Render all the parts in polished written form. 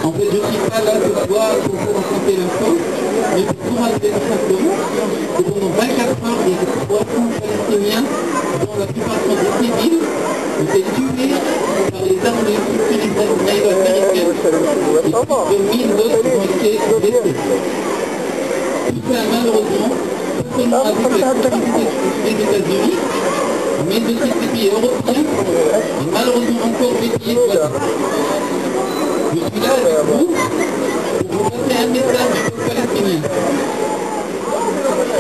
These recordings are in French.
En fait, je ne suis pas là ce soir pour vous raconter l'info, mais pour vous rappeler tout simplement que pendant 24 heures, il y a 300 Palestiniens, dont la plupart sont des civils, ont été tués par les armées israéliennes américaines. Et plus de 1000 autres ont été blessés. Tout ça, malheureusement, pas seulement avec la complicité des États-Unis, mais de ces pays européens, et malheureusement encore des pays voisins. Je suis là avec vous pour vous passer un message du peuple palestinien.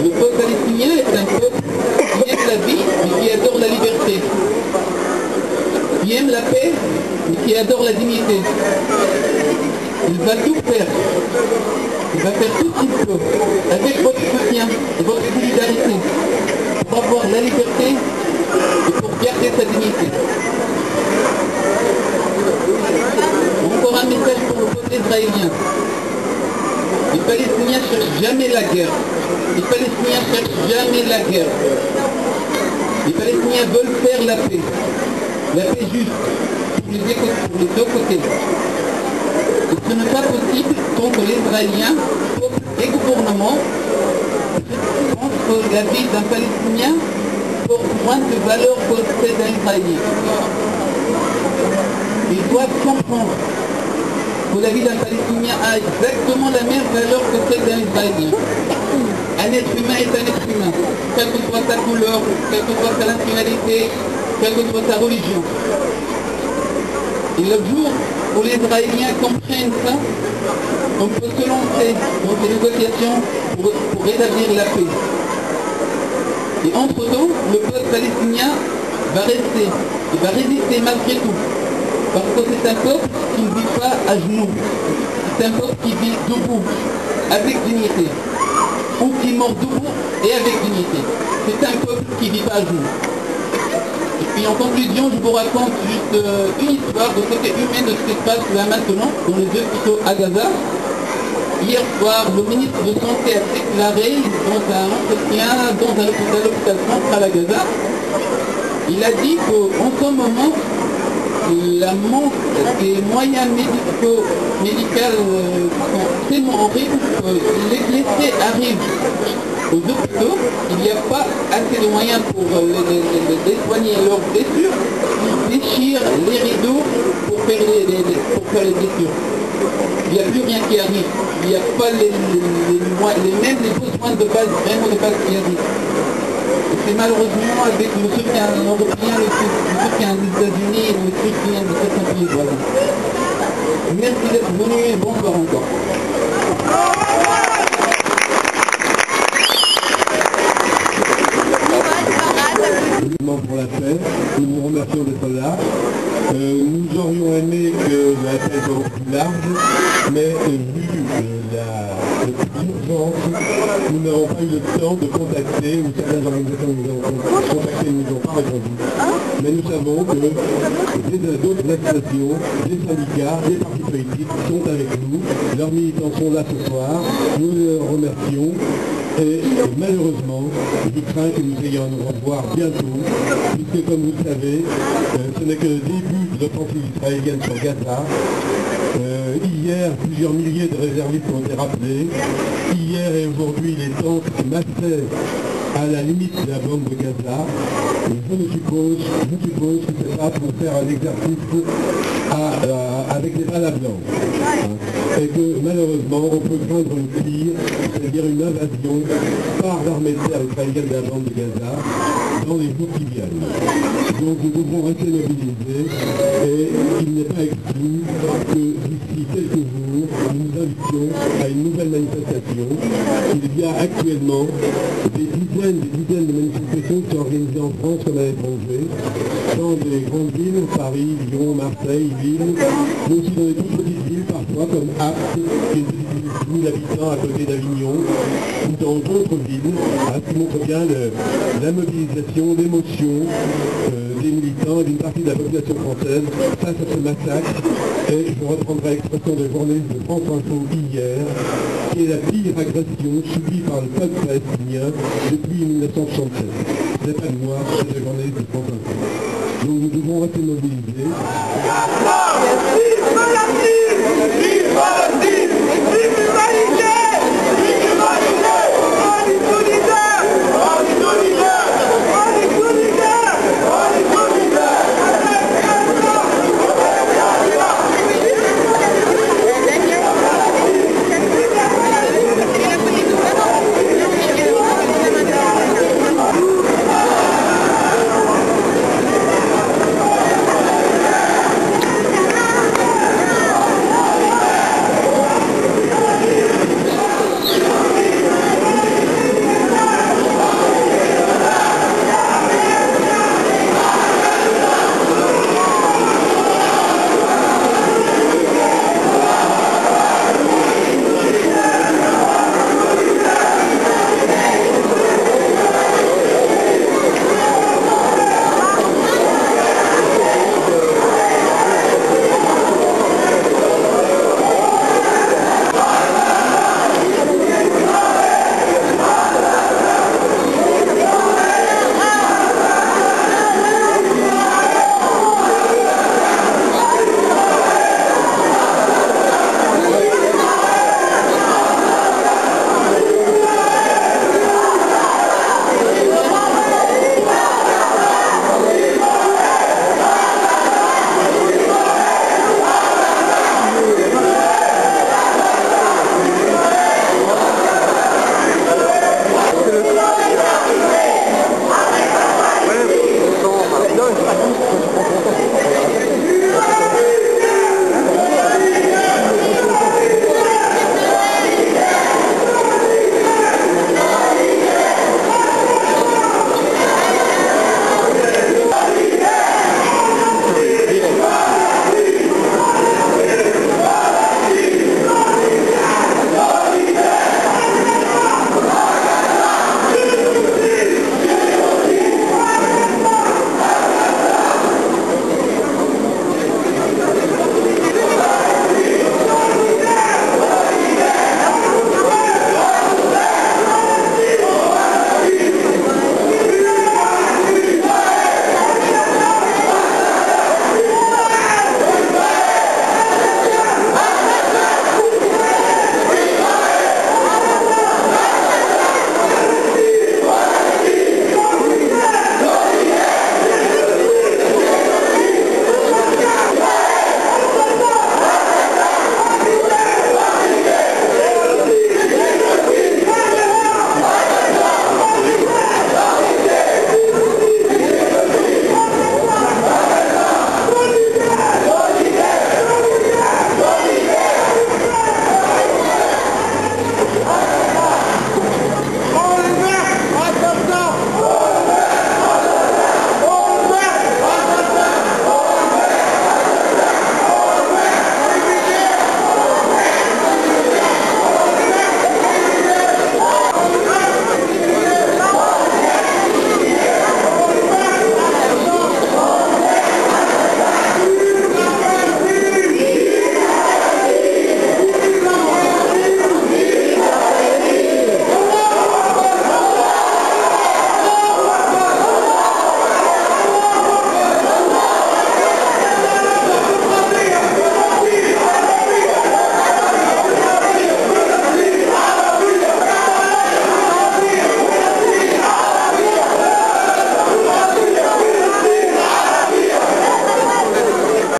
Le peuple palestinien est un peuple qui aime la vie, mais qui adore la liberté. Qui aime la paix, mais qui adore la dignité. Il va tout faire. Il va faire tout ce qu'il peut, avec votre soutien et votre solidarité, pour avoir la liberté et pour garder sa dignité. Encore un message pour le peuple israélien. Les Palestiniens ne cherchent jamais la guerre. Les Palestiniens ne cherchent jamais la guerre. Les Palestiniens veulent faire la paix. La paix juste pour les deux côtés. Et ce n'est pas possible tant que les Israéliens, peuple et gouvernement, contre la vie d'un Palestinien porte moins de valeur que celle d'un Israélien. Ils doivent comprendre que la vie d'un Palestinien a exactement la même valeur que celle d'un Israélien. Un être humain est un être humain, quelle que soit sa couleur, quelle que soit sa nationalité, quelle que soit sa religion. Et le jour où les Israéliens comprennent ça, on peut se lancer dans des négociations pour rétablir la paix. Et entre-temps, le peuple palestinien va rester, il va résister malgré tout. Parce que c'est un peuple qui ne vit pas à genoux. C'est un peuple qui vit debout, avec dignité. Ou qui mord debout et avec dignité. C'est un peuple qui ne vit pas à genoux. Et puis en conclusion, je vous raconte juste une histoire de côté humain de ce qui se passe là maintenant dans les hôpitaux à Gaza. Hier soir, le ministre de Santé a déclaré dans un entretien dans l'hôpital central à Gaza, il a dit qu'en ce moment, la manque des moyens médicaux sont tellement horribles que les blessés arrivent aux hôpitaux, il n'y a pas assez de moyens pour les soigner leurs blessures, ils déchirent les rideaux pour faire les blessures. Il n'y a plus rien qui arrive, il n'y a pas même les besoins de base, vraiment de base qui arrivent. C'est malheureusement avec le soutien européen, le soutien des États-Unis et le soutien de certains pays voisins. Merci d'être venu et bonsoir encore. Pour la paix, nous vous remercions d'être là. Nous aurions aimé que la paix soit plus large, mais vu l'urgence, nous n'avons pas eu le temps de contacter, ou certaines organisations nous ont contacté et ne nous ont pas répondu. Mais nous savons que d'autres associations, des syndicats, des partis politiques sont avec nous. Leurs militants sont là ce soir. Nous les remercions. Et malheureusement, je crains que nous ayons à nous revoir bientôt, puisque comme vous le savez, ce n'est que le début de l'offensive israélienne sur Gaza. Hier, plusieurs milliers de réservistes ont été rappelés. Hier et aujourd'hui, les tentes massaient à la limite de la bande de Gaza. Je suppose que c'est ça pour faire un exercice avec des balles à blanc. Et que malheureusement, on peut craindre le pire, c'est-à-dire une invasion par l'armée de terre israélienne de la bande de Gaza. dans les jours qui viennent. Donc nous devrons rester mobilisés et il n'est pas exclu que d'ici quelques jours, nous nous invitions à une nouvelle manifestation. Il y a actuellement des dizaines de manifestations qui sont organisées en France comme à l'étranger, dans des grandes villes, Paris, Lyon, Marseille, Lille, mais aussi dans des toutes petites villes parfois comme Apt, qui est une petite ville de 10 000 habitants à côté d'Avignon, ou dans d'autres villes, qui montre bien la mobilisation, l'émotion des militants et d'une partie de la population française face à ce massacre. Et je reprendrai l'expression de journaliste de France Info hier, qui est la pire agression subie par le peuple palestinien depuis 1967. Ce n'est pas de moi, c'est le journaliste de France Info. Donc nous devons rester mobilisés.